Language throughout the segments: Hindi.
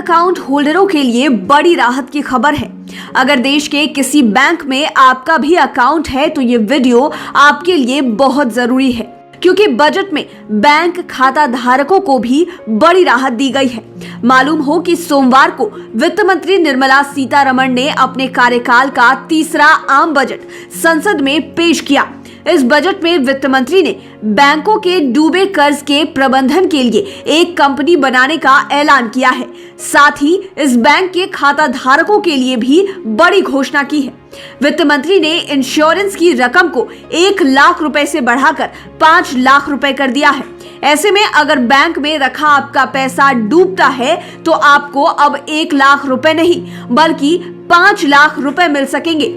अकाउंट होल्डरों के लिए बड़ी राहत की खबर है। अगर देश के किसी बैंक में आपका भी अकाउंट है तो ये वीडियो आपके लिए बहुत जरूरी है, क्योंकि बजट में बैंक खाता धारकों को भी बड़ी राहत दी गई है। मालूम हो कि सोमवार को वित्त मंत्री निर्मला सीतारमण ने अपने कार्यकाल का तीसरा आम बजट संसद में पेश किया। इस बजट में वित्त मंत्री ने बैंकों के डूबे कर्ज के प्रबंधन के लिए एक कंपनी बनाने का ऐलान किया है। साथ ही इस बैंक के खाता धारकों के लिए भी बड़ी घोषणा की है। वित्त मंत्री ने इंश्योरेंस की रकम को 1 लाख रुपए से बढ़ाकर 5 लाख रुपए कर दिया है। ऐसे में अगर बैंक में रखा आपका पैसा डूबता है तो आपको अब 1 लाख रुपए नहीं बल्कि 5 लाख रुपए मिल सकेंगे।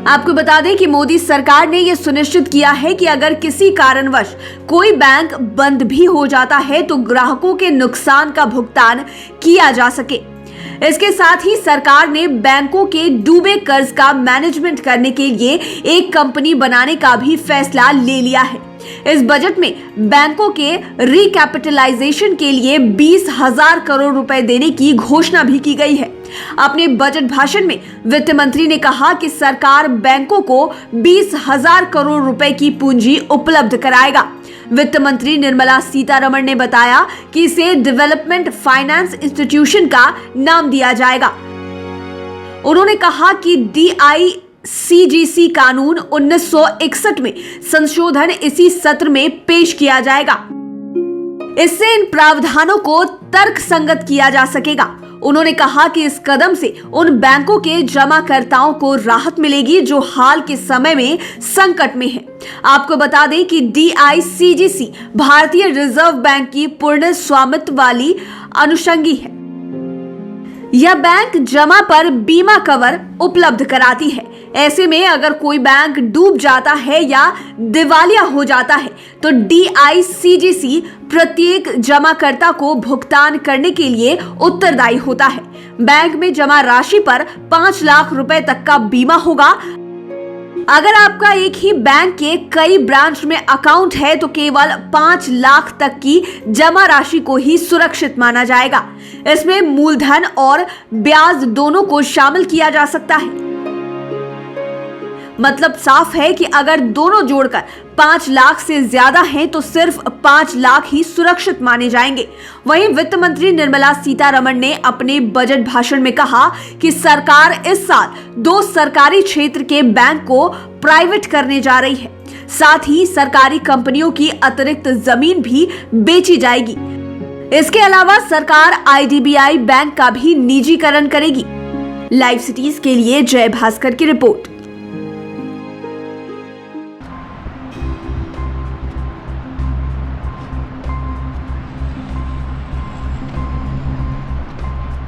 आपको बता दें कि मोदी सरकार ने यह सुनिश्चित किया है कि अगर किसी कारणवश कोई बैंक बंद भी हो जाता है तो ग्राहकों के नुकसान का भुगतान किया जा सके। इसके साथ ही सरकार ने बैंकों के डूबे कर्ज का मैनेजमेंट करने के लिए एक कंपनी बनाने का भी फैसला ले लिया है। इस बजट में बैंकों के रिकैपिटलाइजेशन के लिए 20,000 करोड़ रुपए देने की घोषणा भी की गई है। अपने बजट भाषण में वित्त मंत्री ने कहा कि सरकार बैंकों को 20,000 करोड़ रुपए की पूंजी उपलब्ध कराएगा। वित्त मंत्री निर्मला सीतारमण ने बताया कि इसे डेवलपमेंट फाइनेंस इंस्टीट्यूशन का नाम दिया जाएगा। उन्होंने कहा कि DICGC कानून 1961 में संशोधन इसी सत्र में पेश किया जाएगा। इससे इन प्रावधानों को तर्कसंगत किया जा सकेगा। उन्होंने कहा कि इस कदम से उन बैंकों के जमाकर्ताओं को राहत मिलेगी जो हाल के समय में संकट में हैं। आपको बता दें कि DICGC भारतीय रिजर्व बैंक की पूर्ण स्वामित्व वाली अनुषंगी है। यह बैंक जमा पर बीमा कवर उपलब्ध कराती है। ऐसे में अगर कोई बैंक डूब जाता है या दिवालिया हो जाता है तो DICGC प्रत्येक जमाकर्ता को भुगतान करने के लिए उत्तरदायी होता है। बैंक में जमा राशि पर 5 लाख रुपए तक का बीमा होगा। अगर आपका एक ही बैंक के कई ब्रांच में अकाउंट है तो केवल 5 लाख तक की जमा राशि को ही सुरक्षित माना जाएगा। इसमें मूलधन और ब्याज दोनों को शामिल किया जा सकता है। मतलब साफ है कि अगर दोनों जोड़कर 5 लाख से ज्यादा हैं तो सिर्फ 5 लाख ही सुरक्षित माने जाएंगे। वहीं वित्त मंत्री निर्मला सीतारमण ने अपने बजट भाषण में कहा कि सरकार इस साल 2 सरकारी क्षेत्र के बैंक को प्राइवेट करने जा रही है। साथ ही सरकारी कंपनियों की अतिरिक्त जमीन भी बेची जाएगी। इसके अलावा सरकार IDBI बैंक का भी निजीकरण करेगी। लाइव सिटीज के लिए जय भास्कर की रिपोर्ट।